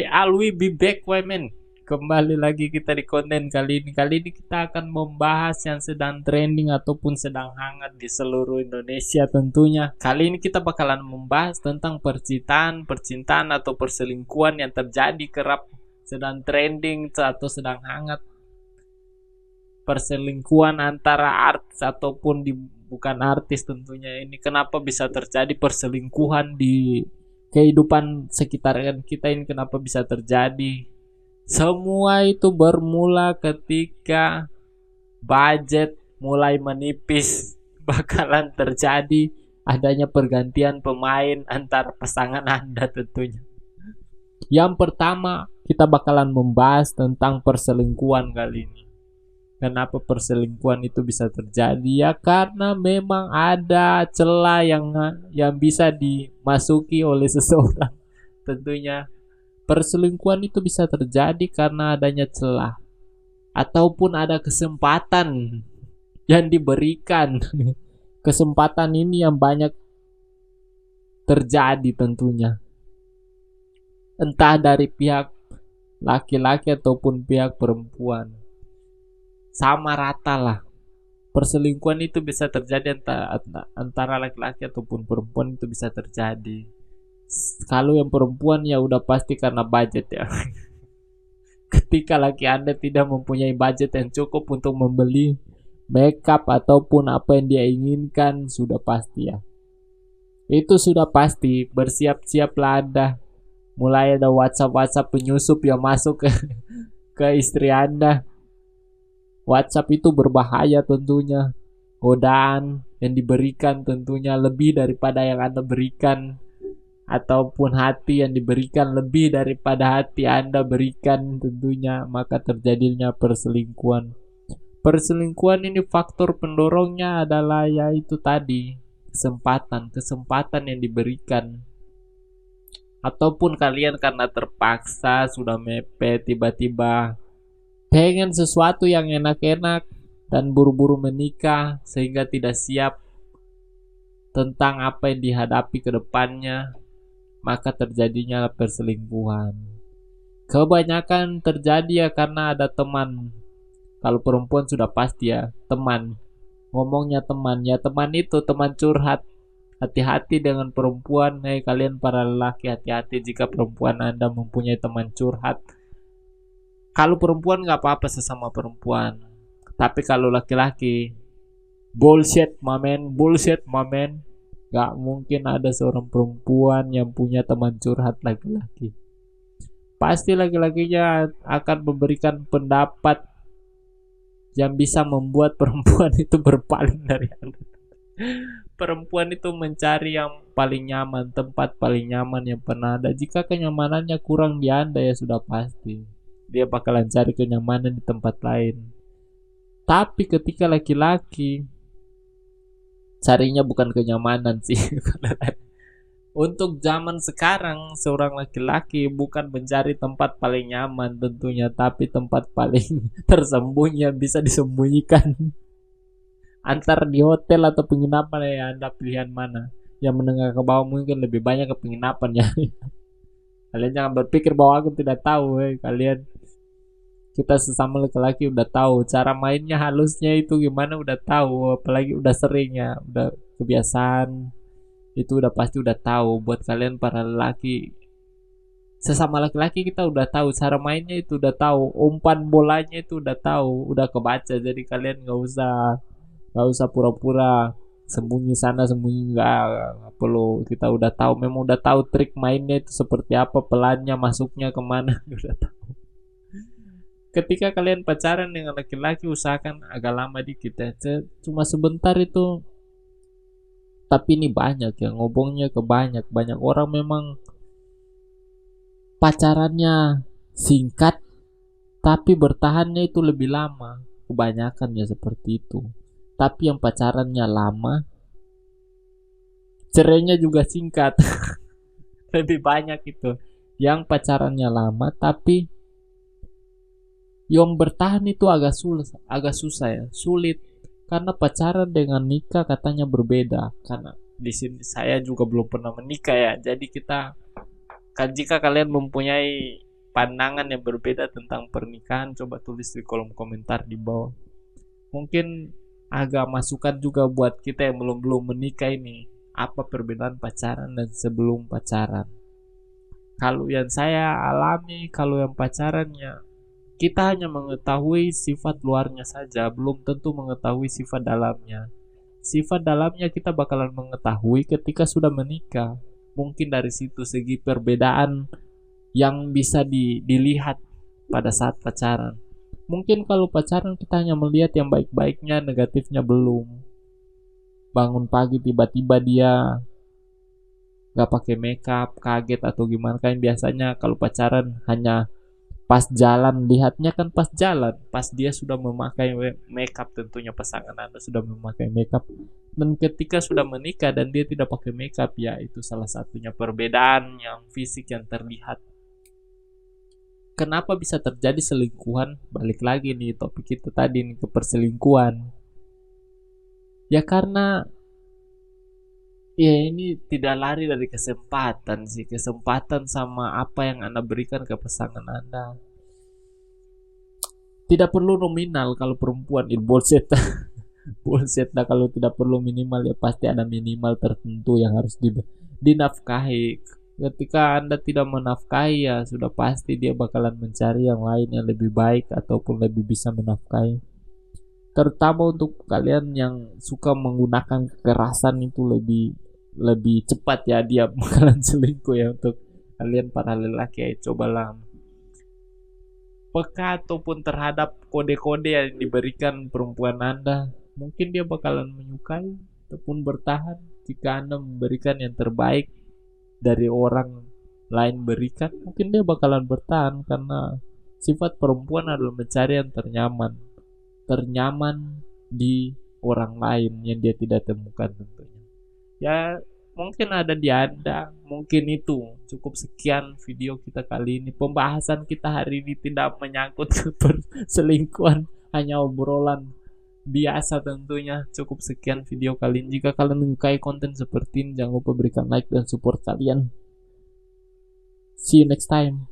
Alwi be back women. Kembali lagi kita di konten kali ini. Kali ini kita akan membahas yang sedang trending ataupun sedang hangat di seluruh Indonesia tentunya. Kali ini kita bakalan membahas tentang percintaan atau perselingkuhan yang terjadi kerap sedang trending atau sedang hangat. Perselingkuhan antara artis ataupun bukan artis tentunya. Ini kenapa bisa terjadi perselingkuhan di kehidupan sekitar kita ini, kenapa bisa terjadi? Semua itu bermula ketika budget mulai menipis. Bakalan terjadi adanya pergantian pemain antara pasangan Anda tentunya. Yang pertama, kita bakalan membahas tentang perselingkuhan kali ini. Kenapa perselingkuhan itu bisa terjadi? Ya karena memang ada celah yang bisa dimasuki oleh seseorang. Tentunya perselingkuhan itu bisa terjadi karena adanya celah ataupun ada kesempatan yang diberikan. Kesempatan ini yang banyak terjadi tentunya. Entah dari pihak laki-laki ataupun pihak perempuan. Sama rata lah. Perselingkuhan itu bisa terjadi antara laki-laki ataupun perempuan, itu bisa terjadi. Kalau yang perempuan ya udah pasti karena budget ya. Ketika laki Anda tidak mempunyai budget yang cukup untuk membeli makeup ataupun apa yang dia inginkan, sudah pasti ya. Itu sudah pasti, bersiap-siaplah Anda. Mulai ada WhatsApp penyusup yang masuk ke istri Anda. WhatsApp itu berbahaya tentunya. Godaan yang diberikan tentunya lebih daripada yang Anda berikan, ataupun hati yang diberikan lebih daripada hati Anda berikan tentunya, maka terjadinya perselingkuhan. Perselingkuhan ini faktor pendorongnya adalah yaitu tadi, kesempatan yang diberikan. Ataupun kalian karena terpaksa sudah mepet, tiba-tiba pengen sesuatu yang enak-enak dan buru-buru menikah sehingga tidak siap tentang apa yang dihadapi ke depannya, maka terjadinya perselingkuhan. Kebanyakan terjadi ya karena ada teman. Kalau perempuan sudah pasti ya teman. Ngomongnya teman, ya teman itu teman curhat. Hati-hati dengan perempuan. Kalian para lelaki, hati-hati jika perempuan Anda mempunyai teman curhat. Kalau perempuan nggak apa-apa sesama perempuan, tapi kalau laki-laki, bullshit mamen. Nggak mungkin ada seorang perempuan yang punya teman curhat laki-laki. Pasti laki-lakinya akan memberikan pendapat yang bisa membuat perempuan itu berpaling dari Anda. Perempuan itu mencari yang paling nyaman, tempat paling nyaman yang pernah ada. Jika kenyamanannya kurang di Anda, ya sudah pasti dia bakalan cari kenyamanan di tempat lain. Tapi ketika laki-laki carinya bukan kenyamanan sih. Untuk zaman sekarang, seorang laki-laki bukan mencari tempat paling nyaman tentunya, tapi tempat paling tersembunyi yang bisa disembunyikan. Antar di hotel atau penginapan, ya Anda pilihan mana? Yang menengah ke bawah mungkin lebih banyak ke penginapan ya. Kalian jangan berpikir bahwa aku tidak tahu. Kita sesama laki-laki udah tahu cara mainnya, halusnya itu gimana udah tahu. Apalagi udah sering ya, udah kebiasaan. Itu udah pasti udah tahu. Buat kalian para lelaki, sesama laki-laki kita udah tahu cara mainnya, itu udah tahu. Umpan bolanya itu udah tahu, udah kebaca. Jadi kalian nggak usah pura-pura sembunyi sana sembunyi, nggak perlu. Kita udah tahu, memang udah tahu trik mainnya itu seperti apa, pelannya masuknya kemana. Udah tahu. Ketika kalian pacaran dengan laki-laki, usahakan agak lama dikit ya, cuma sebentar itu. Tapi ini banyak yang ngobongnya ke banyak orang memang pacarannya singkat tapi bertahannya itu lebih lama. Kebanyakan ya seperti itu. Tapi yang pacarannya lama, cerainya juga singkat. Lebih banyak itu yang pacarannya lama tapi yang bertahan itu agak susah ya, sulit. Karena pacaran dengan nikah katanya berbeda. Karena di sini saya juga belum pernah menikah ya. Jadi kita kan, jika kalian mempunyai pandangan yang berbeda tentang pernikahan, coba tulis di kolom komentar di bawah. Mungkin agak masukan juga buat kita yang belum menikah ini, apa perbedaan pacaran dan sebelum pacaran. Kalau yang saya alami, kalau yang pacarannya, kita hanya mengetahui sifat luarnya saja, belum tentu mengetahui sifat dalamnya. Sifat dalamnya kita bakalan mengetahui ketika sudah menikah. Mungkin dari situ segi perbedaan yang bisa dilihat pada saat pacaran. Mungkin kalau pacaran kita hanya melihat yang baik-baiknya, negatifnya belum. Bangun pagi tiba-tiba dia gak pakai makeup, kaget atau gimana. Kan biasanya kalau pacaran hanya pas jalan, lihatnya kan pas jalan, pas dia sudah memakai makeup, tentunya pasangan Anda sudah memakai makeup. Dan ketika sudah menikah dan dia tidak pakai makeup, ya itu salah satunya perbedaan yang fisik yang terlihat. Kenapa bisa terjadi selingkuhan? Balik lagi nih topik kita tadi nih, ke perselingkuhan. Ya karena ya ini tidak lari dari kesempatan sih, kesempatan sama apa yang Anda berikan ke pasangan Anda. Tidak perlu nominal kalau perempuan, bullshit. Bullshit lah, kalau tidak perlu minimal ya pasti ada minimal tertentu yang harus dinafkahi. Ketika Anda tidak menafkahi ya sudah pasti dia bakalan mencari yang lain yang lebih baik ataupun lebih bisa menafkahi. Terutama untuk kalian yang suka menggunakan kekerasan itu lebih cepat ya dia bakalan selingkuh ya. Untuk kalian para lelaki ya cobalah peka ataupun terhadap kode-kode yang diberikan perempuan Anda. Mungkin dia bakalan menyukai ataupun bertahan jika Anda memberikan yang terbaik dari orang lain berikan. Mungkin dia bakalan bertahan karena sifat perempuan adalah mencari yang ternyaman di orang lain yang dia tidak temukan tentunya. Ya mungkin ada di Anda. Mungkin itu cukup. Sekian video kita kali ini. Pembahasan kita hari ini tidak menyangkut perselingkuhan, hanya obrolan biasa tentunya. Cukup sekian video kali ini. Jika kalian menyukai konten seperti ini, jangan lupa berikan like dan support kalian. See you next time.